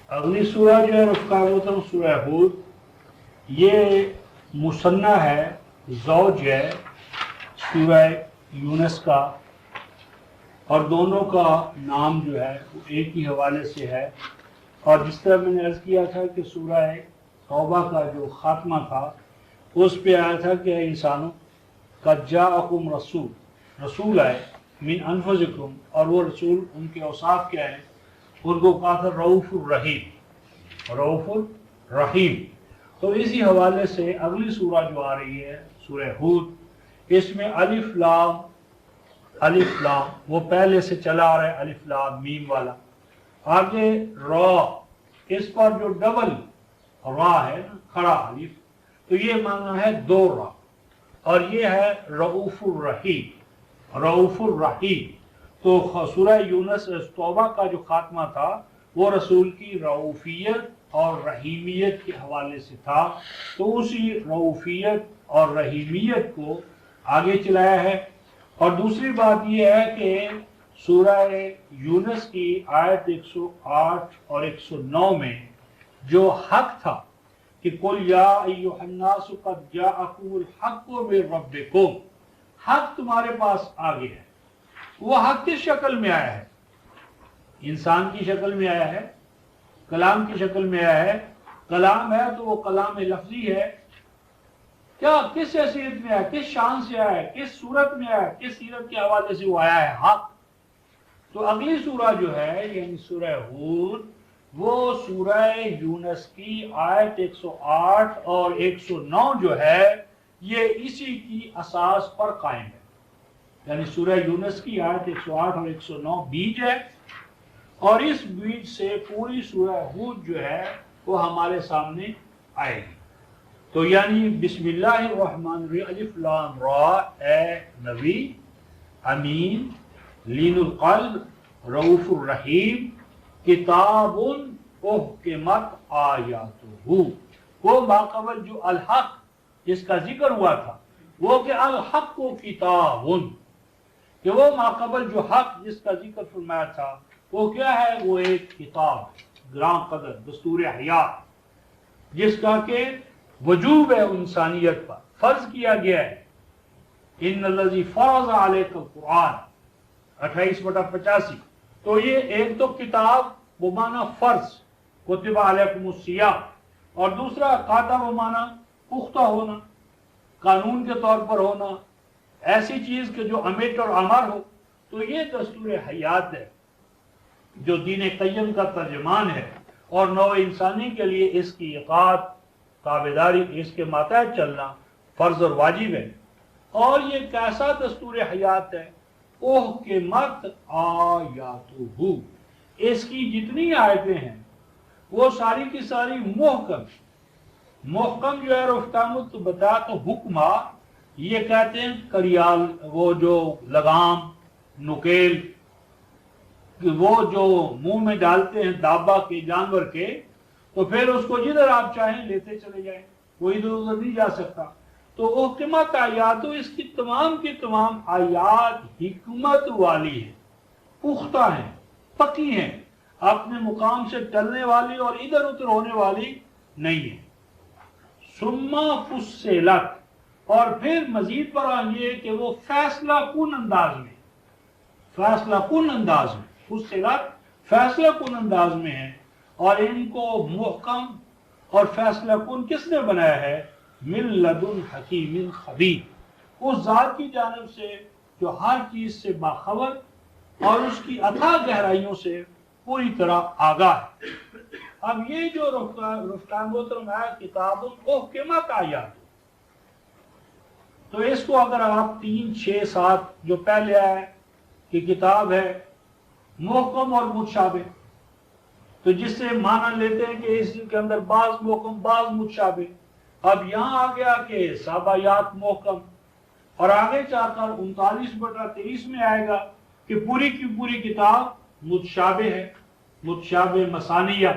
اگلی سورہ جو ہے رفقا محترم سورہ ہود، یہ مثنیٰ ہے، زوج ہے سورہ یونس کا، اور دونوں کا نام جو ہے وہ ایک ہی حوالے سے ہے۔ اور جس طرح میں نے عرض کیا تھا کہ سورہ توبہ کا جو خاتمہ تھا اس پہ آیا تھا کہ اے انسانوں قد جاءکم رسول، رسول آئے من انفسکم، اور وہ رسول ان کے اوصاف کیا ہیں؟ ان کو کہا تھا رؤوف الرحیم، رؤوف الرحیم۔ تو اسی حوالے سے اگلی سورہ جو آ رہی ہے سورہ ہود، اس میں الف لام، الف لام وہ پہلے سے چلا آ رہا ہے، الف لام میم والا، آگے را، اس پر جو ڈبل را ہے نا، کھڑا الف، تو یہ معنی ہے دو را، اور یہ ہے رؤوف الرحیم، رؤوف الرحیم۔ تو سورہ یونس توبہ کا جو خاتمہ تھا وہ رسول کی رؤوفیت اور رحیمیت کے حوالے سے تھا، تو اسی رؤوفیت اور رحیمیت کو آگے چلایا ہے۔ اور دوسری بات یہ ہے کہ سورہ یونس کی آیت 108 اور 109 میں جو حق تھا کہ قل یا ایھا الناس قد جاءکم الحق من ربکم، حق تمہارے پاس آ گیا ہے، وہ حق کس شکل میں آیا ہے؟ انسان کی شکل میں آیا ہے، کلام کی شکل میں آیا ہے۔ کلام ہے تو وہ کلام لفظی ہے، کیا کس حیثیت میں آیا، کس شان سے آیا ہے، کس صورت میں آیا ہے، کس سیرت کے حوالے سے وہ آیا ہے؟ حق۔ تو اگلی سورہ جو ہے یعنی سورہ ہود، وہ سورہ یونس کی آیت 108 اور 109 جو ہے یہ اسی کی اساس پر قائم ہے، یعنی سورہ یونس کی آیت 108 اور 109 بیج ہے، اور اس بیج سے پوری سورہ ہود جو ہے وہ ہمارے سامنے آئے گی۔ تو یعنی بسم اللہ الرحمن الرحیم، الف لام را، اے نبی امین، لین القلب، رؤوف الرحیم، کتاب احکمت آیاتہ، وہ ماقبل جو الحق جس کا ذکر ہوا تھا وہ کہ الحق و کتاب، کہ وہ ماقبل جو حق جس کا ذکر فرمایا تھا وہ کیا ہے؟ وہ ایک کتاب گراں قدر، دستور حیات، جس کا کہ وجوب ہے انسانیت پر، فرض کیا گیا ہے۔ ان الذی فرض علیک القرآن 28/85۔ تو یہ ایک تو کتاب وہ معنی فرض، کتب علیکم الصیام، اور دوسرا قاطع وہ معنی پختہ ہونا، قانون کے طور پر ہونا، ایسی چیز کہ جو امر اور امر ہو۔ تو یہ دستور حیات ہے جو دین قیم کا ترجمان ہے، اور نوع انسانی کے لیے اس کی اطاعت، تابعداری، اس کے ماتحت چلنا فرض اور واجب ہے۔ اور یہ کیسا دستور حیات ہے؟ احکمت آیاتہ، اس کی جتنی آیتیں ہیں وہ ساری کی ساری محکم، محکم جو ہے رفتامت تو بتا تو حکمہ، یہ کہتے ہیں کریال، وہ جو لگام، نکیل، وہ جو منہ میں ڈالتے ہیں دابہ کے، جانور کے، تو پھر اس کو جدھر آپ چاہیں لیتے چلے جائیں، وہ ادھر ادھر نہیں جا سکتا۔ تو احکمت آیات، اس کی تمام آیات حکمت والی ہیں، پختہ ہیں، پکی ہیں، اپنے مقام سے ٹلنے والی اور ادھر ادھر ہونے والی نہیں ہے۔ ثم فصلت، اور پھر مزید پر یہ کہ وہ فیصلہ کن انداز میں، فیصلہ کن انداز میں، فصلت فیصلہ کن انداز میں ہے، اور ان کو محکم اور فیصلہ کن کس نے بنایا ہے؟ من لدن حکیم خبیر، اس ذات کی جانب سے جو ہر چیز سے باخبر اور اس کی اتھاہ گہرائیوں سے پوری طرح آگاہ ہے۔ اب یہ جو رفتان محترم ہے کتاب احکمت آیات، تو اس کو اگر آپ 3، 6، 7 جو پہلے آیا کہ کتاب ہے محکم اور متشابہ، تو جس سے معنی لیتے ہیں کہ اس کے اندر بعض محکم بعض متشابہ۔ اب یہاں آ گیا کہ سب آیات محکم، اور آگے چاہ کر 39/23 میں آئے گا کہ پوری کی پوری کتاب متشابہ ہے، متشابہ مثانیہ۔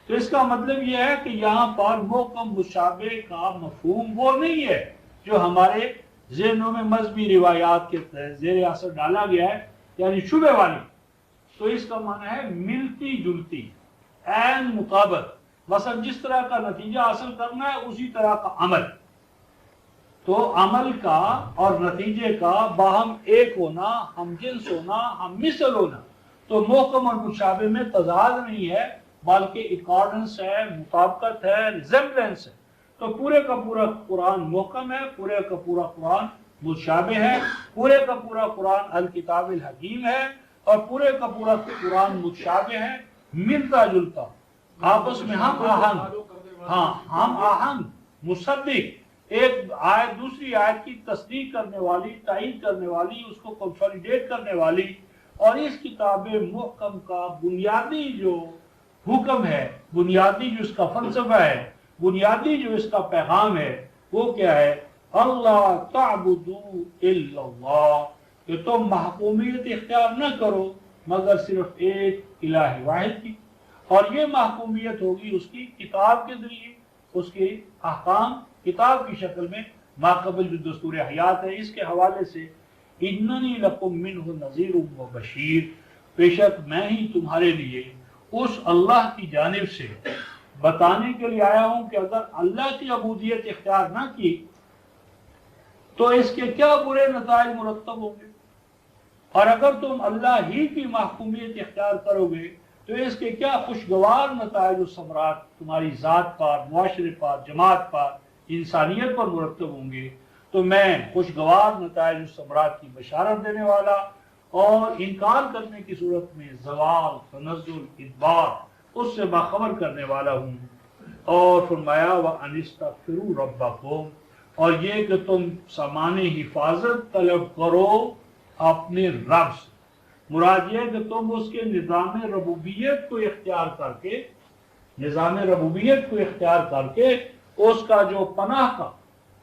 تو اس کا مطلب یہ ہے کہ یہاں پر محکم متشابہ کا مفہوم وہ نہیں ہے جو ہمارے ذہنوں میں مذہبی روایات کے زیر اثر ڈالا گیا ہے، یعنی شبہ والی۔ تو اس کا معنی ہے ملتی جلتی، عین مطابق، مثلا جس طرح کا نتیجہ حاصل کرنا ہے اسی طرح کا عمل، تو عمل کا اور نتیجے کا باہم ایک ہونا، ہم جنس ہونا، ہم مثل ہونا، تو محکم اور مشابہ میں تضاد نہیں ہے بلکہ اکارڈنس ہے، مطابقت ہے، ریزمبلنس ہے۔ تو پورے کا پورا قرآن محکم ہے، پورے کا پورا قرآن مشابہ ہے، پورے کا پورا قرآن الکتاب الحکیم ہے، اور پورے کا پورا قرآن مشابہ ہے، ملتا جلتا، آپس میں ہم آہنگ، ہاں ہم آہنگ، مصدق، ایک آیت دوسری آیت کی تصدیق کرنے والی، تائید کرنے والی، اس کو کنسولیڈیٹ کرنے والی۔ اور اس کتاب محکم کا بنیادی جو حکم ہے، بنیادی جو اس کا فلسفہ ہے، بنیادی جو اس کا پیغام ہے، وہ کیا ہے؟ اللہ تعبدوا الا اللہ، کہ تم محکومیت اختیار نہ کرو مگر صرف ایک الہ واحد کی، اور یہ محکومیت ہوگی اس کی کتاب کے ذریعے، اس کے احکام کتاب کی شکل میں، ما قبل جو دستور حیات ہے، اس کے حوالے سے اننی لکم منہ نذیر و بشیر، بے شک میں ہی تمہارے لیے اس اللہ کی جانب سے بتانے کے لیے آیا ہوں کہ اگر اللہ کی عبودیت اختیار نہ کی تو اس کے کیا برے نتائج مرتب ہوں گے، اور اگر تم اللہ ہی کی محکومیت اختیار کرو گے تو اس کے کیا خوشگوار نتائج و ثمرات تمہاری ذات پر، معاشرے پر، جماعت پر، انسانیت پر مرتب ہوں گے۔ تو میں خوشگوار نتائج و ثمرات کی بشارت دینے والا اور انکار کرنے کی صورت میں زوال، تنزل، ادبار، اس سے باخبر کرنے والا ہوں۔ اور فرمایا وَأَنِ اسْتَغْفِرُوا رَبَّكُمْ، اور یہ کہ تم سامان حفاظت طلب کرو اپنے رب سے، مراد یہ کہ تم اس کے نظام ربوبیت کو اختیار کر کے، نظام ربوبیت کو اختیار کر کے اس کا جو پناہ کا،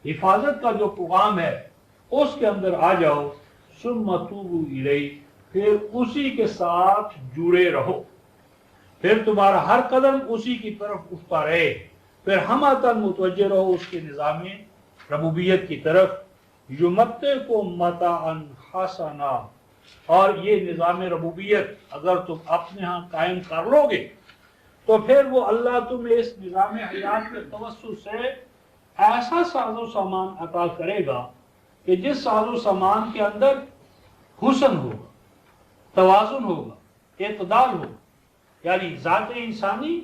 حفاظت کا جو پیغام ہے اس کے اندر آ جاؤ، ثم توبوا الیہ، پھر اسی کے ساتھ جڑے رہو، پھر تمہارا ہر قدم اسی کی طرف اٹھتا رہے، پھر ہمتاً متوجہ رہو اس کے نظام ربوبیت کی طرف، یمتعکم متاعا حسنا، اور یہ نظام ربوبیت اگر تم اپنے ہاں قائم کر لو گے تو پھر وہ اللہ تمہیں اس نظام حیات کے توسط سے ایسا ساز و سامان عطا کرے گا کہ جس ساز و سامان کے اندر حسن ہوگا، توازن ہوگا، اعتدال ہوگا، یعنی ذات انسانی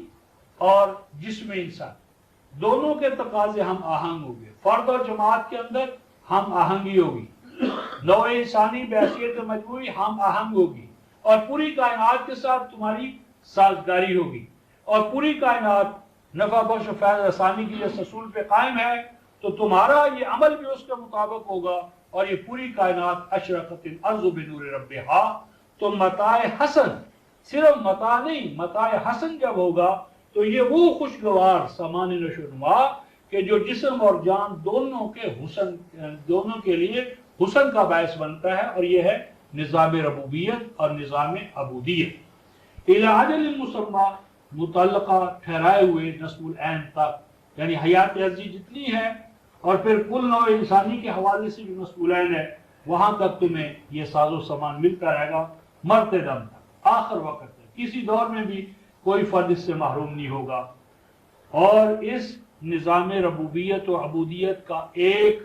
اور جسم انسانی دونوں کے تقاضے ہم آہنگ ہوں گے، فرد اور جماعت کے اندر ہم آہنگی ہوگی، نوع انسانی بحیثیت مجموعی ہم آہنگ ہوگی، اور پوری کائنات کے ساتھ تمہاری سازگاری ہوگی، اور پوری کائنات نفع بخش و فیض رسانی کی جس اصول پہ قائم ہے تو تمہارا یہ عمل بھی اس کے مطابق ہوگا، اور یہ پوری کائنات اشرقت الارض بنور ربہا، تو متاع حسن، صرف متاع نہیں، متاع حسن جب ہوگا تو یہ وہ خوشگوار سامان نشو و نما کہ جو جسم اور جان دونوں کے حسن، دونوں کے لیے حسن کا باعث بنتا ہے، اور یہ ہے نظام ربوبیت اور نظام عبودیت۔ الی اجل مسمی، متعلقہ ٹھہرائے ہوئے نسب العین تک، یعنی حیات عرضی جتنی ہے اور پھر کل نوع انسانی کے حوالے سے جو نسب العین ہے وہاں تک تمہیں یہ ساز و سامان ملتا رہے گا، مرتے دم تک، آخر وقت تک، کسی دور میں بھی کوئی فرد اس سے محروم نہیں ہوگا۔ اور اس نظام ربوبیت و عبودیت کا ایک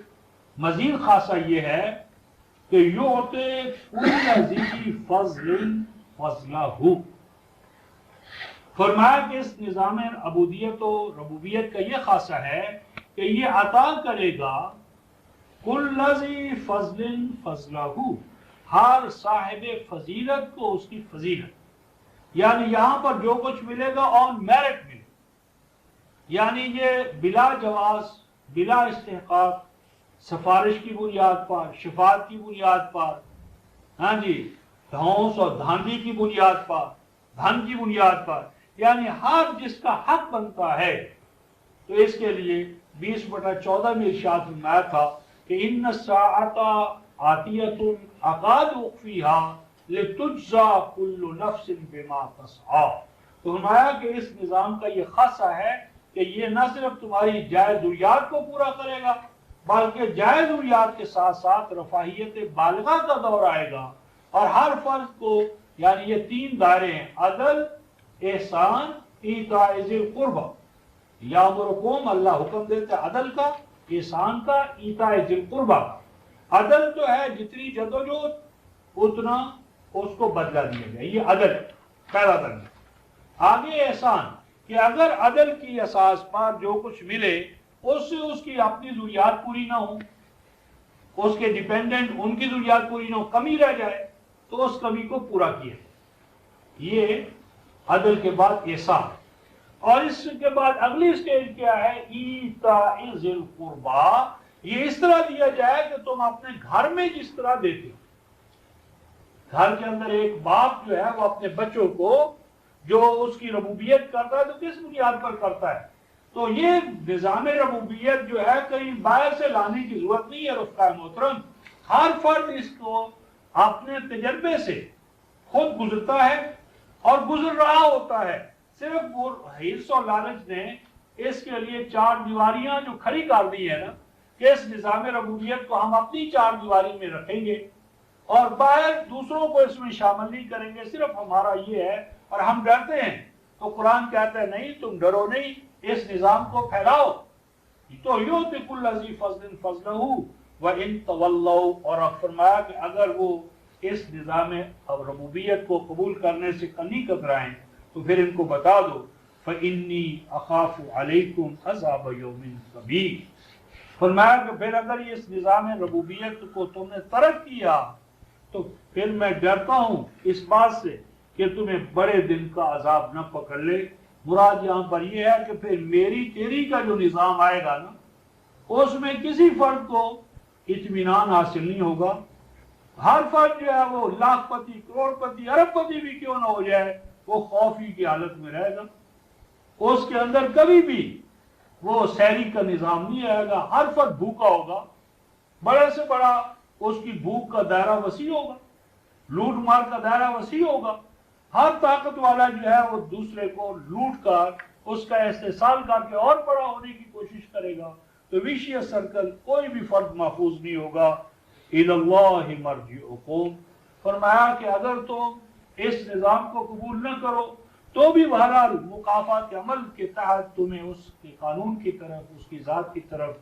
مزید خاصہ یہ ہے کہ یعطی کل ذی فضل فضلہ، فرمایا کہ اس نظام عبودیت و ربوبیت کا یہ خاصہ ہے کہ یہ عطا کرے گا کل ذی فضل فضلہ، ہر صاحب فضیلت کو اس کی فضیلت، یعنی یہاں پر جو کچھ ملے گا آن میرٹ ملے، یعنی یہ بلا جواز، بلا استحقاق، سفارش کی بنیاد پر، شفاعت کی بنیاد پر، ہاں جی، دھونس اور دھاندلی کی بنیاد پر، دھن کی بنیاد پر، یعنی ہر جس کا حق بنتا ہے، تو اس کے لیے 20/14 میں ارشاد فرمایا تھا کہ ان الساعۃ آتیۃ اکاد اخفیھا لتجزی کل نفس بما تسعی، تو فرمایا کہ اس نظام کا یہ خاصہ ہے کہ یہ نہ صرف تمہاری جائز ضروریات کو پورا کرے گا بلکہ جائز ضروریات کے ساتھ ساتھ رفاہیت بالغہ کا دور آئے گا، اور ہر فرد کو، یعنی یہ 3 دائرے ہیں، عدل، احسان ایتاء ذی القربہ، یامرکم، اللہ حکم دیتے عدل کا، احسان کا، ایتاء ذی القربہ کا۔ عدل جو ہے جتنی جدوجہد اتنا اس کو بدلہ دیا جائے، یہ عدل پہلا درجہ۔ آگے احسان، کہ اگر عدل کی اساس پر جو کچھ ملے اس سے اس کی اپنی ضروریات پوری نہ ہوں، اس کے ڈیپینڈنٹ ان کی ضروریات پوری نہ ہو، کمی رہ جائے تو اس کمی کو پورا کیا، یہ عدل کے بعد احسان۔ اور اس کے بعد اگلی سٹیج کیا ہے؟ ایتاء ذی القربہ، یہ اس طرح دیا جائے کہ تم اپنے گھر میں جس طرح دیتے ہو۔ گھر کے اندر ایک باپ جو ہے وہ اپنے بچوں کو جو اس کی ربوبیت کرتا ہے تو کس بنیاد پر کرتا ہے؟ تو یہ نظام ربوبیت جو ہے کہیں باہر سے لانے کی ضرورت نہیں ہے رفقائے محترم، ہر فرد اس کو اپنے تجربے سے خود گزرتا ہے اور گزر رہا ہوتا ہے۔ صرف وہ حرص اور لالچ نے اس کے لیے چار دیواریاں جو کھڑی کر دی ہے نا، کہ اس نظام ربوبیت کو ہم اپنی چار دیواری میں رکھیں گے اور باہر دوسروں کو اس میں شامل نہیں کریں گے، صرف ہمارا یہ ہے، اور ہم ڈرتے ہیں۔ تو قرآن کہتا ہے نہیں، تم ڈرو نہیں، اس نظام کو پھیلاؤ۔ تو یؤتی کل ذی فضل فضلہ وان تولوا، اور فرمایا کہ اگر وہ اس نظام ربوبیت کو قبول کرنے سے کنی کترائیں تو پھر ان کو بتا دو فإنی اخاف علیکم عذاب یوم کبیر۔ فرمایا کہ پھر اگر یہ اس نظام ربوبیت کو تم نے ترک کیا تو پھر میں ڈرتا ہوں اس بات سے کہ تمہیں بڑے دن کا عذاب نہ پکڑ لے۔ مراد یہاں پر یہ ہے کہ پھر میری تیری کا جو نظام آئے گا نا، اس میں کسی فرد کو اطمینان حاصل نہیں ہوگا۔ ہر فرد جو ہے وہ لاکھ پتی، کروڑ پتی، ارب پتی بھی کیوں نہ ہو جائے، وہ خوفی کی حالت میں رہے گا۔ اس کے اندر کبھی بھی وہ سحری کا نظام نہیں آئے گا، ہر فرد بھوکا ہوگا، بڑے سے بڑا اس کی بھوک کا دائرہ وسیع ہوگا، لوٹ مار کا دائرہ وسیع ہوگا۔ ہر طاقت والا جو ہے وہ دوسرے کو لوٹ کر اس کا استحصال کر کے اور بڑا ہونے کی کوشش کرے گا۔ تو ویشیس سرکل، کوئی بھی فرد محفوظ نہیں ہوگا۔ الی اللہ مرجعکم، فرمایا کہ اگر تم اس نظام کو قبول نہ کرو تو بھی بہرحال مقافات عمل کے تحت تمہیں اس کے قانون کی طرف، اس کی ذات کی طرف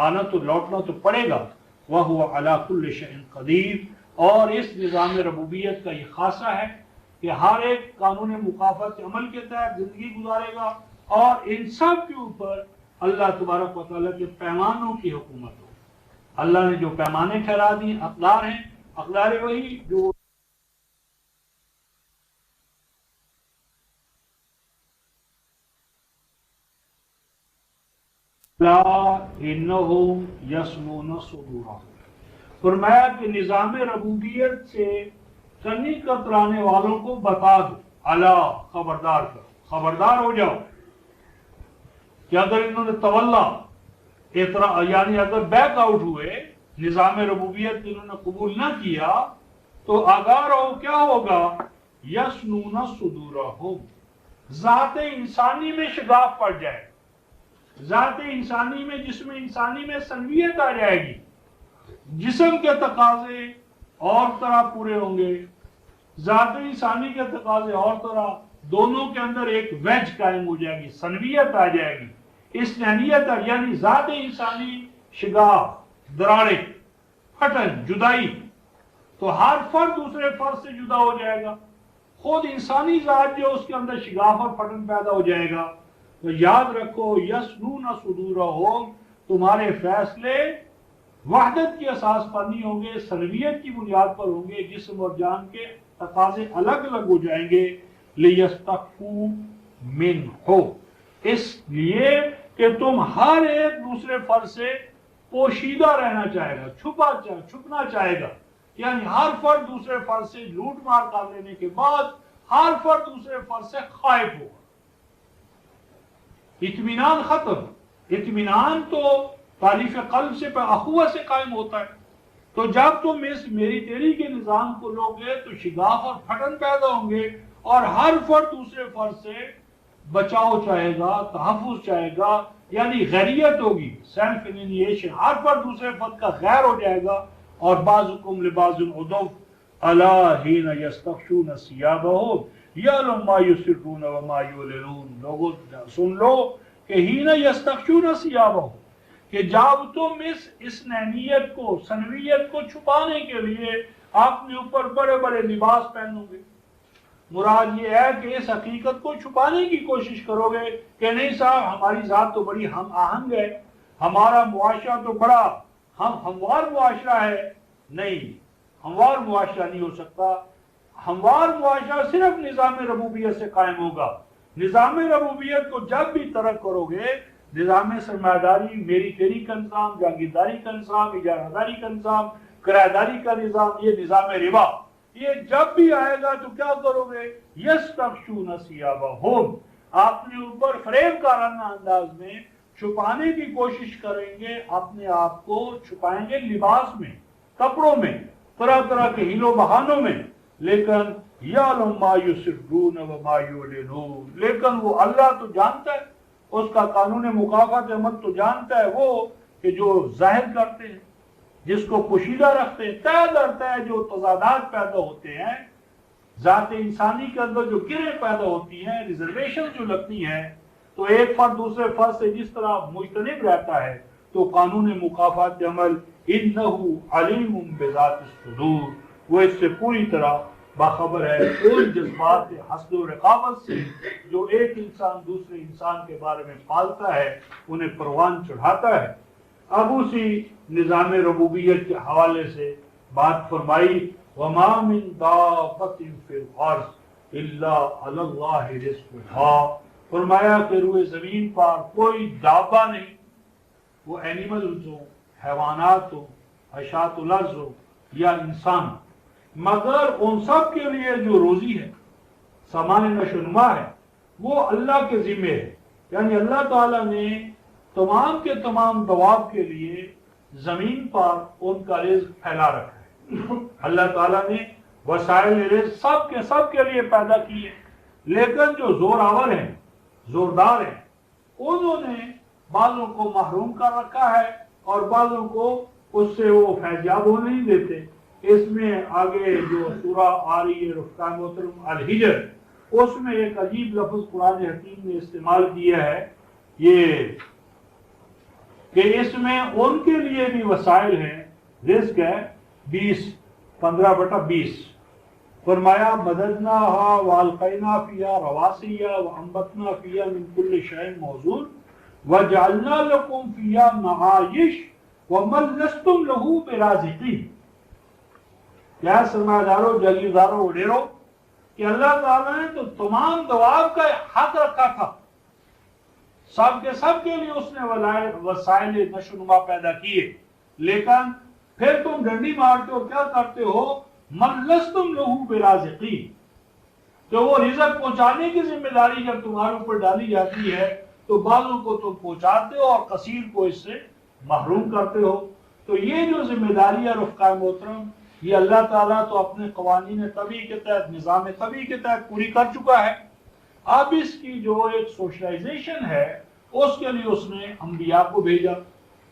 آنا تو لوٹنا تو پڑے گا۔ وَهُوَ عَلَى كُلِّ شَيْءٍ قَدِيرٌ، اور اس نظام ربوبیت کا یہ خاصہ ہے کہ ہر ایک قانون مقافات عمل کے تحت زندگی گزارے گا، اور ان سب کے اوپر اللہ تبارک و تعالیٰ کے پیمانوں کی حکومت ہو۔ اللہ نے جو پیمانے ٹھہرا دی اقدار ہیں، اقدار وہی جو انہم یسنون صدورہم، فرمایا کہ نظام ربوبیت سے کنی کترانے والوں کو بتا دو، اللہ خبردار کرو، خبردار ہو جاؤ کہ اگر انہوں نے تولا یعنی اگر بیک آؤٹ ہوئے، نظام ربوبیت انہوں نے قبول نہ کیا، تو آگاہ رہو کیا ہوگا؟ یسنون صدورہم، ذات انسانی میں شگاف پڑ جائے، ذات انسانی میں، جسم انسانی میں سنویت آ جائے گی، جسم کے تقاضے اور طرح پورے ہوں گے، ذات انسانی کے تقاضے اور طرح، دونوں کے اندر ایک ویج قائم ہو جائے گی، سنویت آ جائے گی، اسنانیت، یعنی ذات انسانی شگاف، دراڑے، پھٹن، جدائی، تو ہر فرد دوسرے فرد سے جدا ہو جائے گا، خود انسانی ذات جو اس کے اندر شگاف اور پھٹن پیدا ہو جائے گا۔ تو یاد رکھو یسنون صدورہم، تمہارے فیصلے وحدت کی اساس پر نہیں ہوں گے، سنویت کی بنیاد پر ہوں گے، جسم اور جان کے تقاضے الگ الگ ہو جائیں گے۔ لیستخفوا منہ، اس لیے کہ تم ہر ایک دوسرے فرد سے پوشیدہ رہنا چاہے گا، چھپنا چاہے گا، یعنی ہر فرد دوسرے فرد سے لوٹ مار کر لینے کے بعد ہر فرد دوسرے فرد سے خائف ہوگا، اطمینان ختم۔ اطمینان تو تالیف قلب سے اخوہ سے قائم ہوتا ہے۔ تو جب تم اس میری تیری کے نظام کو لوگے تو شگاف اور پھٹن پیدا ہوں گے، اور ہر فرد دوسرے فرد سے بچاؤ چاہے گا، تحفظ چاہے گا، یعنی غیریت ہوگی، سیلف الینیشن، ہر فرد دوسرے فرد کا غیر ہو جائے گا، اور بعضکم لبعض عدو الا حین یستغشون ثیابہم، یعلم ما یسرون وما یعلنون. لوگوں سن لو کہ ہین یستخشون ثیابہم، کہ جب تم اس اسنینیت کو، سنویت کو چھپانے کے لیے اپنے اوپر بڑے بڑے لباس پہنو گے. مراد یہ ہے کہ اس حقیقت کو چھپانے کی کوشش کرو گے کہ نہیں صاحب ہماری ذات تو بڑی ہم آہنگ ہے، ہمارا معاشرہ تو بڑا ہموار معاشرہ ہے. نہیں، ہموار معاشرہ نہیں ہو سکتا. ہموار معاشرہ صرف نظام ربوبیت سے قائم ہوگا. نظام ربوبیت کو جب بھی ترک کرو گے، نظام سرمایہ داری، میری تیری کا نظام، جاگیرداری کا نظام، اجارہ داری کا نظام، کرایہ داری کا نظام، یہ نظام ربا، یہ جب بھی آئے گا تو کیا کرو گے؟ یستخشون ثیابہم، اپنے اوپر فریب کارانہ انداز میں چھپانے کی کوشش کریں گے، اپنے آپ کو چھپائیں گے لباس میں، کپڑوں میں، طرح طرح کے ہیلو بہانوں میں. لیکن یعلم ما یسرون وما یعلنون، لیکن وہ اللہ تو جانتا ہے، اس کا قانون مکافات عمل تو جانتا ہے وہ کہ جو ظاہر کرتے ہیں، جس کو پوشیدہ رکھتے ہیں، طے درتا ہے جو تضادات پیدا ہوتے ہیں، ذات انسانی کے اندر جو گرہیں پیدا ہوتی ہیں، ریزرویشن جو لگتی ہیں، تو ایک فرد دوسرے فرد سے جس طرح مجتنب رہتا ہے، تو قانون مکافات عمل انہ علیم بذات الصدور، وہ اس سے پوری طرح باخبر ہے ان جذبات حسد و رقابت سے جو ایک انسان دوسرے انسان کے بارے میں پالتا ہے، انہیں پروان چڑھاتا ہے. اب اسی نظام ربوبیت کے حوالے سے بات فرمائی وما من دابۃ فی الارض الا علی اللہ رزقھا. فرمایا کہ روئے زمین پر کوئی دابہ نہیں، وہ اینیملز ہو، حیوانات ہو، حشات الارض ہو یا انسان، مگر ان سب کے لیے جو روزی ہے، سامان نشو و نما ہے، وہ اللہ کے ذمے ہے. یعنی اللہ تعالیٰ نے تمام کے تمام دواب کے لیے زمین پر ان کا رزق پھیلا رکھا ہے. اللہ تعالیٰ نے وسائل رزق سب کے لیے پیدا کیے، لیکن جو زور آور ہیں، زوردار ہیں، انہوں نے بعضوں کو محروم کر رکھا ہے اور بعضوں کو اس سے وہ فیضیاب ہونے نہیں دیتے. اس میں آگے جو سورہ آ رہی ہے رفقان محترم الحجر، اس میں ایک عجیب لفظ قرآن حکیم نے استعمال کیا ہے، یہ کہ اس میں ان کے لیے بھی وسائل ہیں، رزق ہے 15/20. فرمایا مددناہا والقینا فیہا رواسیہ وانبتنا فیہا من کل شیء موزون وجعلنا لکم فیہا معایش ومن لستم لہ برازقین. کیا سرمایہ داروں، جاگیرداروں، وڈیروں، کہ اللہ تعالیٰ نے تو تمام دواب کا حق رکھا تھا، سب کے لیے اس نے وسائل نشو و نما پیدا کیے، لیکن پھر تم ڈنڈی مارتے ہو، کیا کرتے ہو؟ من لستم لہ برازقین، تو وہ رزق پہنچانے کی ذمہ داری جب تمہارے اوپر ڈالی جاتی ہے تو بعضوں کو تم پہنچاتے ہو اور کثیر کو اس سے محروم کرتے ہو. تو یہ جو ذمہ داری ہے رفقائے محترم، یہ اللہ تعالیٰ تو اپنے قوانین طبیعی کے تحت، نظام طبیعی کے تحت پوری کر چکا ہے. اب اس کی جو ایک سوشلائزیشن ہے، اس کے لیے اس نے انبیاء کو بھیجا،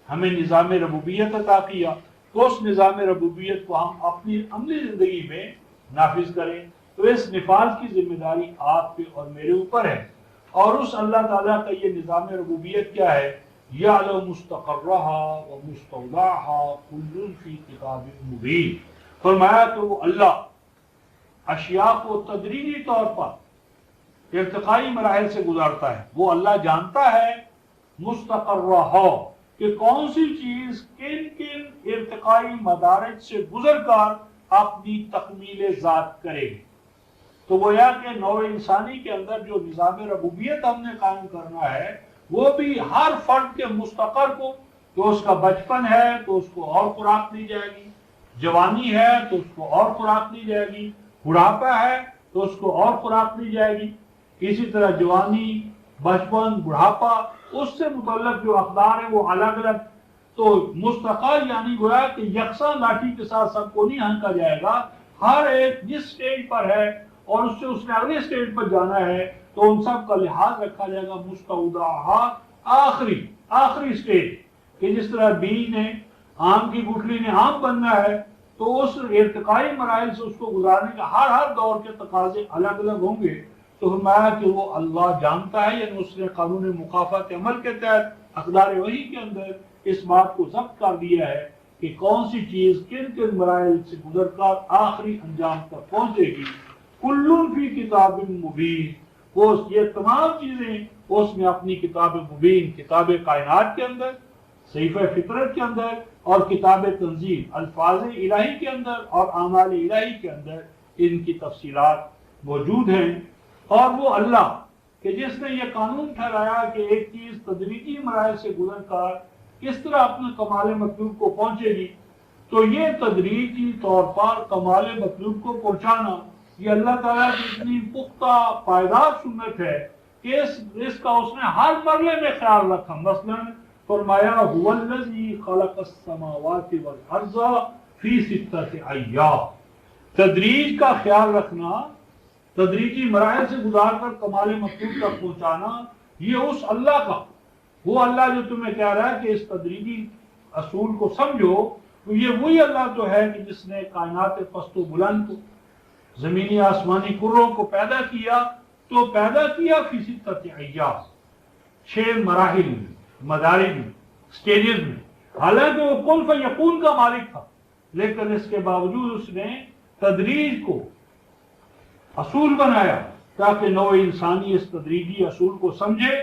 ہمیں نظام ربوبیت عطا کیا، تو اس نظام ربوبیت کو ہم اپنی عملی زندگی میں نافذ کریں. تو اس نفاذ کی ذمہ داری آپ پہ اور میرے اوپر ہے. اور اس اللہ تعالیٰ کا یہ نظام ربوبیت کیا ہے؟ یعلم مستقرها ومستودعها کل فی کتاب مبین. فرمایا کہ وہ اللہ اشیاء کو تدریجی طور پر ارتقائی مراحل سے گزارتا ہے. وہ اللہ جانتا ہے مستقرہ کہ کون سی چیز کن کن ارتقائی مدارج سے گزر کر اپنی تکمیل ذات کرے گی. تو وہ یا کہ نوع انسانی کے اندر جو نظام ربوبیت ہم نے قائم کرنا ہے، وہ بھی ہر فرد کے مستقر کو، تو اس کا بچپن ہے تو اس کو اور خوراک دی جائے گی، جوانی ہے تو اس کو اور خوراک دی جائے گی، بڑھاپا ہے تو اس کو اور خوراک دی جائے گی. اسی طرح جوانی، بچپن، بڑھاپا، اس سے متعلق جو اقدار ہیں وہ الگ الگ. تو مستقل یعنی گویا کہ یکساں لاٹھی کے ساتھ سب کو نہیں ہنکا جائے گا. ہر ایک جس سٹیج پر ہے اور اس نے اگلے سٹیج پر جانا ہے تو ان سب کا لحاظ رکھا جائے گا. مستودعہ آخری سٹیج، کہ جس طرح بیج نے، آم کی گٹھلی نے آم بننا ہے تو اس ارتقائی مراحل سے اس کو گزارنے کا ہر دور کے تقاضے الگ الگ ہوں گے. تو فرمایا کہ وہ اللہ جانتا ہے، یعنی اس نے قانون مکافات عمل کے تحت اقدار وحی کے اندر اس بات کو ضبط کر دیا ہے کہ کون سی چیز کن کن مراحل سے گزر کر آخری انجام تک پہنچے گی. کل فی کتاب مبین، وہ یہ تمام چیزیں اس نے اپنی کتاب مبین، کتاب کائنات کے اندر، صحیفہ فطرت کے اندر، اور کتاب تنزیل الفاظ الہی کے اندر اور اعمال الہی کے اندر ان کی تفصیلات موجود ہیں. اور وہ اللہ کہ جس نے یہ قانون ٹھہرایا کہ ایک چیز تدریجی مراحل سے گزر کر کس طرح اپنے کمال مطلوب کو پہنچے گی، تو یہ تدریجی طور پر کمال مطلوب کو پہنچانا یہ اللہ تعالیٰ کی اتنی پختہ پائیدار سنت ہے کہ اس کا اس نے ہر مرحلے میں خیال رکھا. مثلا فرمایا هو الذی خلق السماوات والارض فی ستۃ ایام. تدریج کا خیال رکھنا، تدریجی مراحل سے گزار کر کمال مطلوب تک پہنچانا، یہ اس اللہ کا، وہ اللہ جو تمہیں کہہ رہا ہے کہ اس تدریجی اصول کو سمجھو، تو یہ وہی اللہ تو ہے کہ جس نے کائنات پست و بلند کو، زمینی آسمانی کروں کو پیدا کیا، تو پیدا کیا فی ستۃ ایام، 6 مراحل میں، مدارج میں، سٹیجز میں. حالانکہ وہ کن فیکون کا مالک تھا، لیکن اس کے باوجود اس نے تدریج کو اصول بنایا تاکہ نوع انسانی اس تدریجی اصول کو سمجھے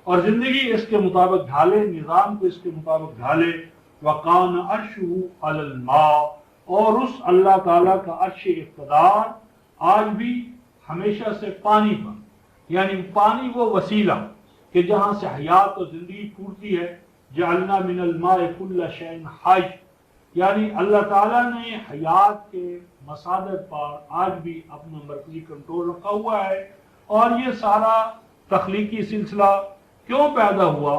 اور زندگی اس کے مطابق ڈھالے، نظام کو اس کے مطابق ڈھالے. وَقَانَ عَرْشُهُ عَلَى الْمَاءِ، اور اس اللہ تعالیٰ کا عرش اقتدار آج بھی ہمیشہ سے پانی پر، یعنی پانی وہ وسیلہ کہ جہاں سے حیات اور زندگی پھوٹتی ہے. جعلنا من الماء کل شیء حی، یعنی اللہ تعالیٰ نے حیات کے مصادر پر آج بھی اپنا مرکزی کنٹرول رکھا ہوا ہے. اور یہ سارا تخلیقی سلسلہ کیوں پیدا ہوا؟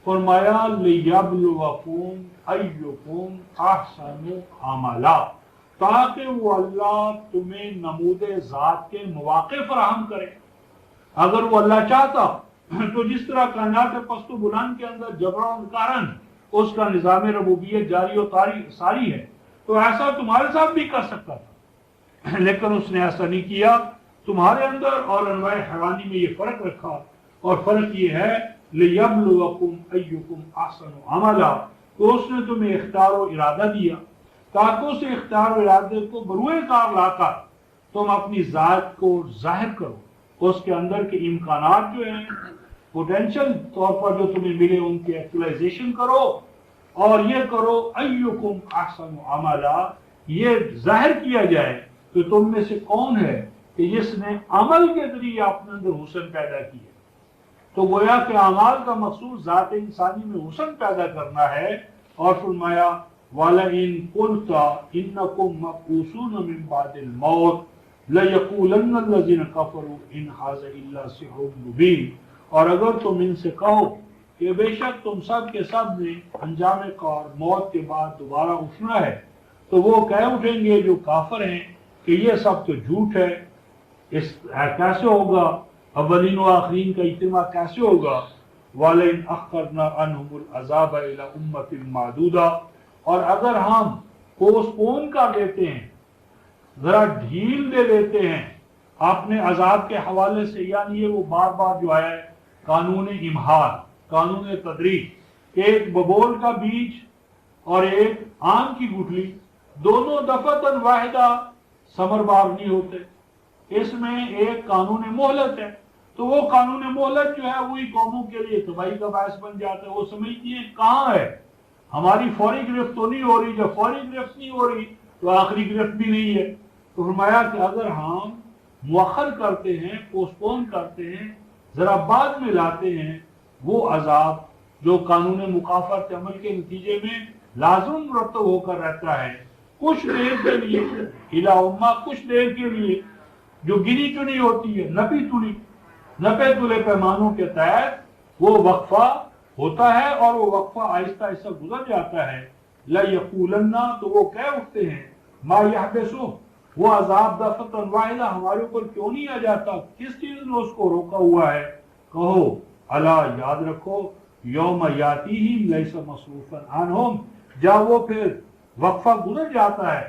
فرمایا لیبلوکم ایکم احسن عملا، تاکہ وہ اللہ تمہیں نمود ذات کے مواقع فراہم کرے. اگر وہ اللہ چاہتا تو جس طرح کائنات پست و بلند کے اندر جبر و کارن اس کا نظام ربوبیت جاری و ساری ہے، تو ایسا تمہارے ساتھ بھی کر سکتا تھا، لیکن اس نے ایسا نہیں کیا. تمہارے اندر اور انواع حیوانی میں یہ فرق رکھا، اور فرق یہ ہے لِيَبْلُوَكُمْ أَيُّكُمْ أَحْسَنُ عَمَلًا، تو اس نے تمہیں اختیار و ارادہ دیا تاکہ اس اختیار و ارادے کو بروئے کار لا کر تم اپنی ذات کو ظاہر کرو، اس کے اندر کے امکانات جو ہیں پوٹینشل طور پر جو تمہیں ملے ان کی ایکچولائزیشن کرو، اور یہ کرو ایکم احسن عملا، یہ ظاہر کیا جائے کہ تم میں سے کون ہے کہ جس نے عمل کے ذریعے اپنے اندر حسن پیدا کیا. تو گویا کہ اعمال کا مقصود ذات انسانی میں حسن پیدا کرنا ہے. اور فرمایا وَلَئِن قُلْتَ إِنَّكُمْ مَبْعُوثُونَ مِن بَعْدِ الْمَوْتِ لَيَقُولَنَّ الَّذِينَ كَفَرُوا إِنْ هَذَا إِلَّا سِحْرٌ مُبِينٌ، اور اگر تم ان سے کہو کہ بے شک تم سب کے سب نے انجام کار موت کے بعد دوبارہ اٹھنا ہے، تو وہ کہہ اٹھیں گے جو کافر ہیں کہ یہ سب تو جھوٹ ہے، اس کیسے ہوگا، اولین و آخرین کا اجتماع کیسے ہوگا. وَلَئِنْ أَخَّرْنَا عَنْهُمُ الْعَذَابَ إِلَىٰ أُمَّةٍ مَّعْدُودَةٍ، اور اگر ہم پوسٹ کر دیتے ہیں، ذرا ڈھیل دے دیتے ہیں اپنے عذاب کے حوالے سے، یعنی یہ وہ بار بار جو ہے قانون امہال، قانون تدریج، ایک ببول کا بیج اور ایک آم کی گٹھلی دونوں دفعتاً واحدہ ثمر بار نہیں ہوتے، اس میں ایک قانون مہلت ہے. تو وہ قانون مہلت جو ہے وہی قوموں کے لیے تباہی کا باعث بن جاتا ہے. وہ سمجھتی ہیں کہاں ہے ہماری فوری گرفت تو نہیں ہو رہی، جب فوری گرفت نہیں ہو رہی تو آخری گرفت بھی نہیں ہے. تو فرمایا کہ اگر ہم مؤخر کرتے ہیں، پوسٹپون کرتے ہیں، ذرا بعد میں لاتے ہیں، وہ عذاب جو قانون مکافات عمل کے نتیجے میں لازم مرتب ہو کر رہتا ہے کچھ دیر کے لیے، الی امہ، کچھ دیر کے لیے، جو گنی چنی ہوتی ہے، نپے تلے پیمانوں کے تحت وہ وقفہ ہوتا ہے، اور وہ وقفہ آہستہ آہستہ گزر جاتا ہے. لَيَقُولَنَّ، تو وہ کہہ اٹھتے ہیں، مَا يَحْبِسُهُ، وہ عذاب دفعتاً واحدہ ہمارے اوپر کیوں نہیں آ جاتا، کس چیز نے اس کو روکا ہوا ہے. کہو الا، یاد رکھو، یوم یاتیہم لیس مصروفا عنہم، جب وہ پھر وقفہ گزر جاتا ہے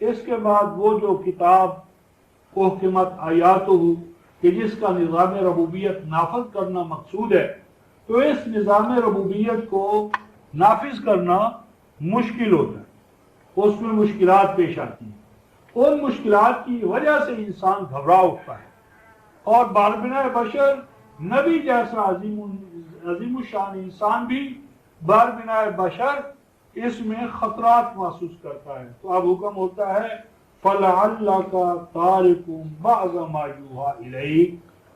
اس کے بعد وہ جو کتاب احکمت آیاتہ کہ جس کا نظام ربوبیت نافذ کرنا مقصود ہے، تو اس نظام ربوبیت کو نافذ کرنا مشکل ہوتا ہے، اس میں مشکلات پیش آتی ہیں، ان مشکلات کی وجہ سے انسان گھبرا اٹھتا ہے، اور بالبناء بشر نبی جیسا عظیم الشان انسان بھی بالبناء بشر اس میں خطرات محسوس کرتا ہے۔ تو اب حکم ہوتا ہے فَلَعَلَّكَ تَارِكٌ بَعْضَ مَا يُوحَىٰ إِلَيْكَ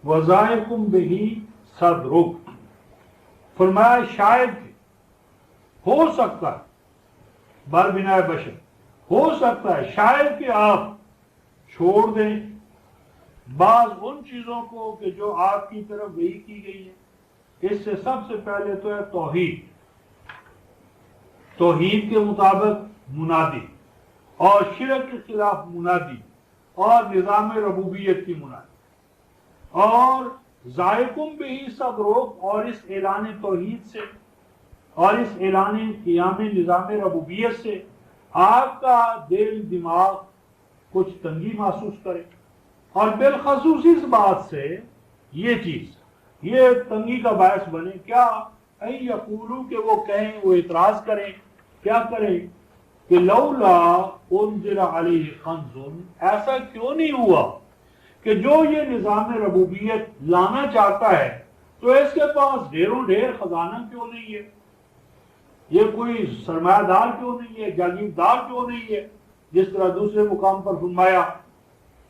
وَضَائِقٌ بِهِ صَدْرُكَ، فرمایا شاید ہو سکتا ہے، بالبناء بشر ہو سکتا ہے شاید کہ آپ چھوڑ دیں بعض ان چیزوں کو کہ جو آپ کی طرف وحی کی گئی ہے۔ اس سے سب سے پہلے تو ہے توحید، توحید کے مطابق منادی، اور شرک کے خلاف منادی، اور نظام ربوبیت کی منادی، اور ذائقم بھی صدرک، اور اس اعلان توحید سے اور اس اعلان قیام نظام ربوبیت سے آپ کا دل دماغ کچھ تنگی محسوس کرے، اور بالخصوص اس بات سے یہ چیز یہ تنگی کا باعث بنے کیا اَن یقولوا کہ وہ کہیں، وہ اعتراض کریں، کیا کریں کہ لولا انزل علیہ کنز، ایسا کیوں نہیں ہوا کہ جو یہ نظام ربوبیت لانا چاہتا ہے تو اس کے پاس ڈھیروں ڈھیر خزانہ کیوں نہیں ہے، یہ کوئی سرمایہ دار کیوں نہیں ہے، جاگیردار کیوں نہیں ہے، جس طرح دوسرے مقام پر فرمایا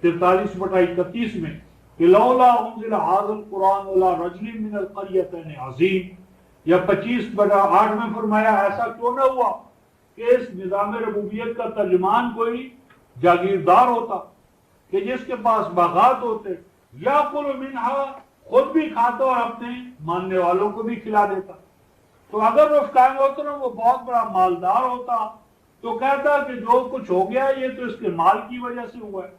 43/31 میں کہ لولا انزل ھذا القرآن علی رجل من القریتین عظیم، یا 25/8 میں فرمایا ایسا کیوں نہ ہوا کہ اس نظام ربوبیت کا ترجمان کوئی جاگیردار ہوتا کہ جس کے پاس باغات ہوتے، یاکل منہا، خود بھی کھاتا اور اپنے ماننے والوں کو بھی کھلا دیتا۔ تو اگر رفقائے محترم وہ بہت بڑا مالدار ہوتا تو کہتا کہ جو کچھ ہو گیا یہ تو اس کے مال کی وجہ سے ہوا ہے،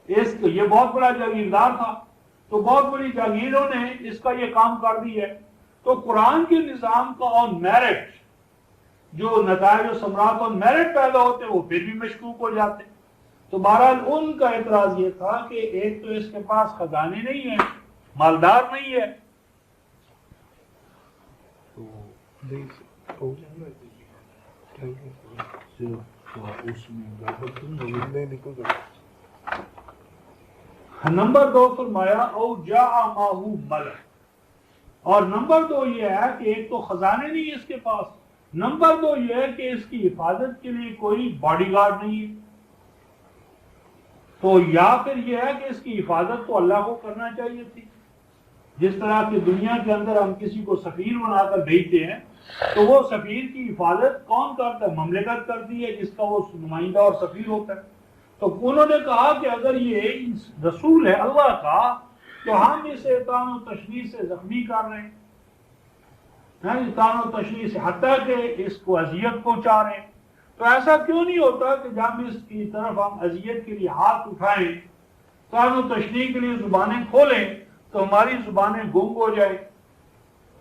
یہ بہت بڑا جاگیردار تھا تو بہت بڑی جاگیروں نے اس کا یہ کام کر دی ہے۔ تو قرآن کے نظام کا آن میرٹ جو نتائج و ثمرات آن میرٹ پیدا ہوتے وہ پھر بھی مشکوک ہو جاتے۔ تو بہرحال ان کا اعتراض یہ تھا کہ ایک تو اس کے پاس خزانے نہیں ہیں، مالدار نہیں ہے، نمبر 2 فرمایا او جاء ماہو ملک، اور نمبر 2 یہ ہے کہ ایک تو خزانے نہیں اس کے پاس، نمبر 2 یہ ہے کہ اس کی حفاظت کے لیے کوئی باڈی گارڈ نہیں ہے، تو یا پھر یہ ہے کہ اس کی حفاظت تو اللہ کو کرنا چاہیے تھی، جس طرح کہ دنیا کے اندر ہم کسی کو سفیر بنا کر بھیجتے ہیں تو وہ سفیر کی حفاظت کون کرتا ہے؟ مملکت کرتی ہے جس کا وہ نمائندہ اور سفیر ہوتا ہے۔ تو انہوں نے کہا کہ اگر یہ رسول ہے اللہ کا تو ہم اسے اطعان و تشریح سے زخمی کر رہے ہیں، اطعان و تشریح سے، حتیٰ کہ اس کو اذیت پہنچا رہے ہیں، تو ایسا کیوں نہیں ہوتا کہ جب اس کی طرف ہم اذیت کے لیے ہاتھ اٹھائیں، اطعان و تشریح کے لیے زبانیں کھولیں تو ہماری زبانیں گنگ ہو جائیں،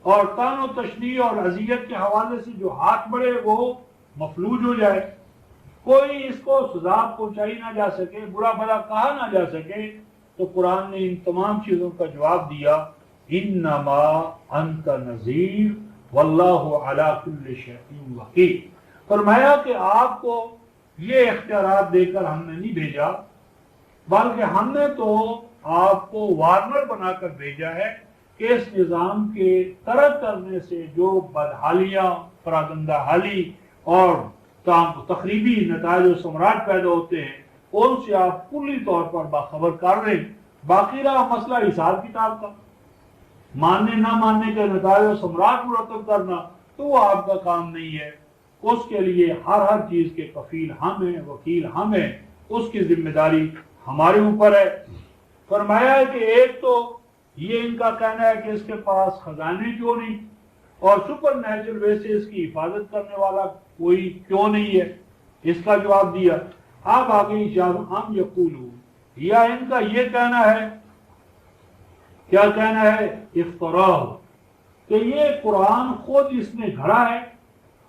اور طعن و تشنیع اور اذیت کے حوالے سے جو ہاتھ بڑھے وہ مفلوج ہو جائے، کوئی اس کو سزا پہنچائی نہ جا سکے، برا بھلا کہا نہ جا سکے۔ تو قرآن نے ان تمام چیزوں کا جواب دیا انما انت نذیر واللہ علی کل شیء وکیل، فرمایا کہ آپ کو یہ اختیارات دے کر ہم نے نہیں بھیجا بلکہ ہم نے تو آپ کو وارنر بنا کر بھیجا ہے کہ اس نظام کے ترک کرنے سے جو بدحالیاں، پراگندہ حالی اور تخریبی نتائج و ثمرات پیدا ہوتے ہیں ان سے آپ کلی طور پر باخبر کر رہے ہیں۔ باقی رہا مسئلہ حساب کتاب کا، ماننے نہ ماننے کے نتائج و ثمرات مرتب کرنا تو وہ آپ کا کام نہیں ہے، اس کے لیے ہر چیز کے کفیل ہم ہیں، وکیل ہم ہیں، اس کی ذمہ داری ہمارے اوپر ہے۔ فرمایا ہے کہ ایک تو یہ ان کا کہنا ہے کہ اس کے پاس خزانے کیوں نہیں، اور سپر نیچرل وے سے اس کی حفاظت کرنے والا کوئی کیوں نہیں ہے، اس کا جواب دیا۔ اب آگے ہم یقولو، یا ان کا یہ کہنا ہے، کیا کہنا ہے؟ افتراء، کہ یہ قرآن خود اس نے گھڑا ہے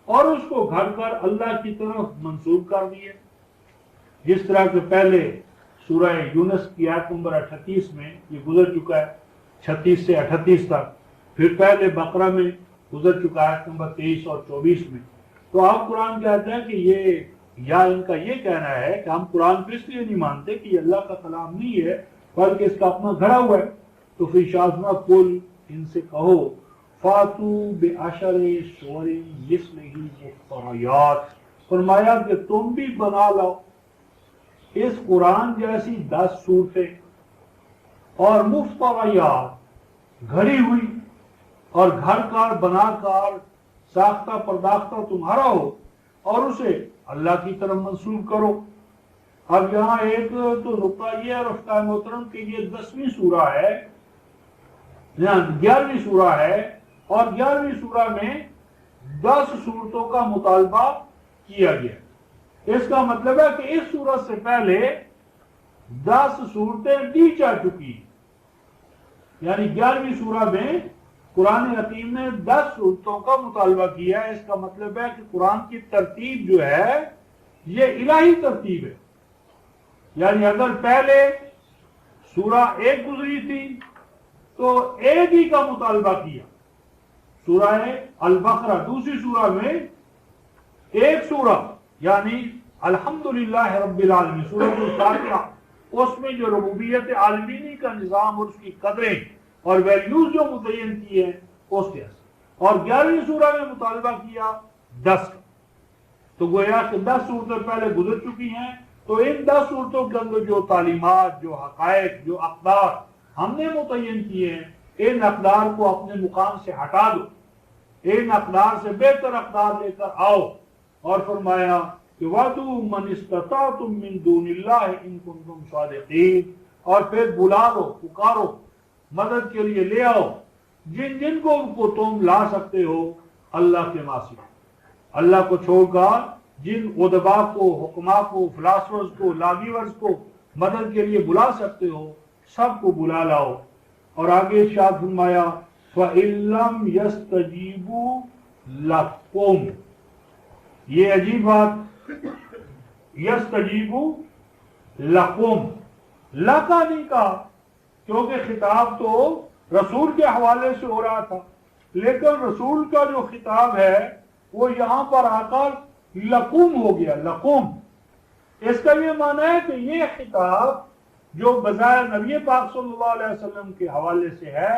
اور اس کو گھڑ کر اللہ کی طرف منسوب کر دیے۔ جس طرح کہ پہلے سورہ یونس کی آیت نمبر 38 میں یہ گزر چکا ہے، 36 سے 38 تک، پھر پہلے بقرہ میں گزر چکا ہے آیت نمبر 23 اور 24 میں. تو آپ قرآن کہتے ہیں کہ یہ، یا ان کا یہ کہنا ہے کہ ہم قرآن کو اس لیے نہیں مانتے کہ یہ اللہ کا کلام نہیں ہے بلکہ اس کا اپنا گھڑا ہوا ہے. تو پھر شاذنا قل، ان سے کہو فاتو بعشر سور مثلہ مفتریات، فرمایا کہ تم بھی بنا لو اس قرآن جیسی 10 صورتیں اور مفتریات گھڑی ہوئی اور گھر کار بنا کر ساختہ پرداختہ تمہارا ہو اور اسے اللہ کی طرف منسوب کرو. اب یہاں ایک تو نقطہ یہ ہے رفتہ محترم کہ یہ 10ویں سورہ ہے، 11ویں سورہ ہے، اور 11ویں سورہ میں 10 صورتوں کا مطالبہ کیا گیا. اس کا مطلب ہے کہ اس سورت سے پہلے 10 صورتیں دی جا چکی، یعنی 11ویں سورہ میں قرآن حکیم نے 10 صورتوں کا مطالبہ کیا ہے. اس کا مطلب ہے کہ قرآن کی ترتیب جو ہے یہ الہی ترتیب ہے. یعنی اگر پہلے سورہ ایک گزری تھی تو ایک ہی کا مطالبہ کیا، سورہ البقرہ دوسری سورہ میں ایک سورہ یعنی الحمدللہ رب العالمین سورۃ الفاتحہ، اس میں جو ربوبیت عالمینی کا نظام اور اس کی قدریں اور ویلیوز جو متعین کی ہیں اس کے اثر، اور 11ویں سورہ میں مطالبہ کیا 10 کا. تو گویا کہ 10 صورتیں پہلے گزر چکی ہیں، تو ان 10 صورتوں کے اندر جو تعلیمات، جو حقائق، جو اقدار ہم نے متعین کیے ہیں، ان اقدار کو اپنے مقام سے ہٹا دو، ان اقدار سے بہتر اقدار لے کر آؤ. اور فرمایا کہ وَادُوا مَنِ اسْتَطَعْتُم مِّن دُونِ اللَّهِ إِن كُنتُمْ صَادِقِينَ، اور پھر بلا لو، پکارو، مدد کے لیے لے آؤ جن کو تم لا سکتے ہو اللہ کے سوا، اللہ کو چھوڑ کر جن ادبا کو، حکما کو، فلاسفرز کو، لاگیورز کو مدد کے لیے بلا سکتے ہو سب کو بلا لاؤ. اور آگے ارشاد فرمایا فَإِن لَّمْ يَسْتَجِيبُوا لَكُمْ، یہ عجیب بات، یستجیبوا لکم، لکا نہیں کہا کیونکہ خطاب تو رسول کے حوالے سے ہو رہا تھا، لیکن رسول کا جو خطاب ہے وہ یہاں پر آ کر لکم ہو گیا، لکم. اس کا یہ معنی ہے کہ یہ خطاب جو بظاہر نبی پاک صلی اللہ علیہ وسلم کے حوالے سے ہے،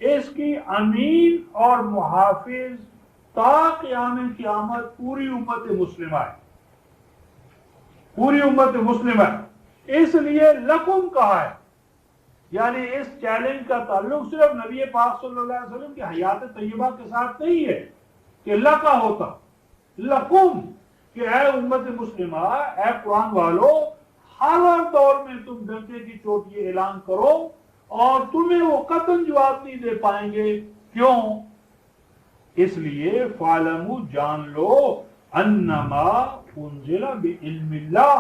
اس کی امین اور محافظ تا قیام قیامت پوری امت مسلمہ ہے، پوری امت مسلمہ ہے. اس لیے لکم کہا ہے، یعنی اس چیلنج کا تعلق صرف نبی پاک صلی اللہ علیہ وسلم کی حیات طیبہ کے ساتھ نہیں ہے کہ لکا ہوتا، لکم کہ اے امت مسلمہ، اے قرآن والو، ہر دور میں تم ڈنکے کی چوٹ یہ اعلان کرو اور تمہیں وہ قطعاً جواب نہیں دے پائیں گے. کیوں؟ اس لیے فَاعْلَمُوا جان لو انما انزل بعلم اللہ،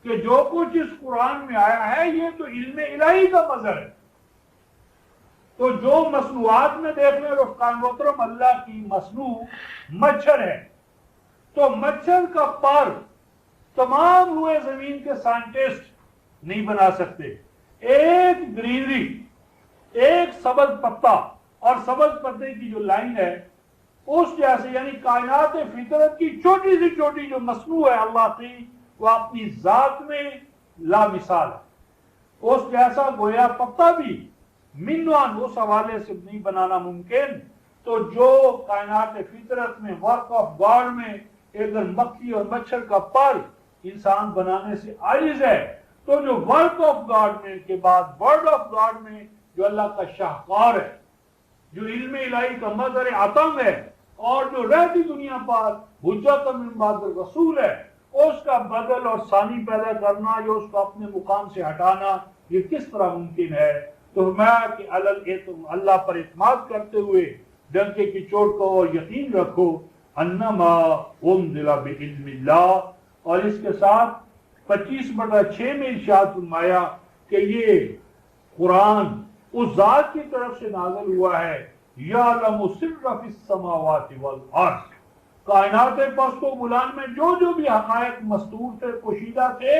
کہ جو کچھ اس قرآن میں آیا ہے یہ تو علم الہی کا مظہر ہے. تو جو مصنوعات میں دیکھ لیں رفقان محترم، اللہ کی مصنوع مچھر ہے، تو مچھر کا پر تمام روئے زمین کے سائنٹسٹ نہیں بنا سکتے. ایک گرینری، ایک سبز پتا اور سبز پتے کی جو لائن ہے اس جیسے، یعنی کائنات فطرت کی چھوٹی سے چھوٹی جو مصنوع ہے اللہ کی، وہ اپنی ذات میں لا مثال ہے. اس جیسا گویا پتا بھی منوان اس حوالے سے نہیں بنانا ممکن. تو جو کائنات فطرت میں ورک آف گاڈ میں اگر مکھی اور مچھر کا پر انسان بنانے سے عاجز ہے، تو جو ورک آف گاڈ میں کے بعد ورڈ آف گاڈ میں جو اللہ کا شاہکار ہے، جو علم الہی کا مظہر عطم ہے، اور جو رہتی دنیا پر حجت من بعد الرسول ہے، اس کا بدل اور ثانی پیدا کرنا یا اس کو اپنے مقام سے ہٹانا یہ کس طرح ممکن ہے؟ تو میں کہ اللہ پر اعتماد کرتے ہوئے ڈنکے کی چوٹ کو اور یقین رکھو انما انزل بعلم اللہ. اور اس کے ساتھ 25/6 میں ارشاد فرمایا کہ یہ قرآن اس ذات کی طرف سے نازل ہوا ہے، یعلم سر فی السماوات والارض، کائنات پست و بلند میں جو بھی حقائق مستور تھے، پوشیدہ تھے،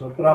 17